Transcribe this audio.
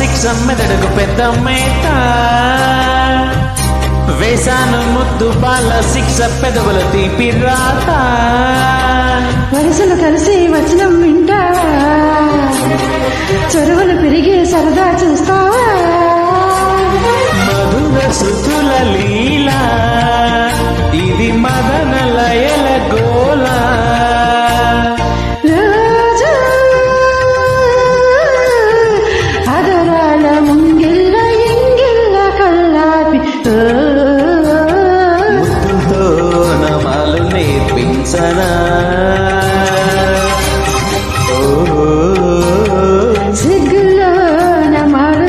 శిక్ష మెదడుకు పెద్ద మేత వేసాను ముద్దు బాల శిక్ష పెదవుల తీపి రాత వరుసలు కలిసి వచనం వింటావా చొరవలు పెరిగే సరదా చూస్తావా మధుర శృతుల లీలా ఇది మదన లయల గోలా రాజా అదరాల ముంగిల్ల ఎంగిల్ల కల్లాపి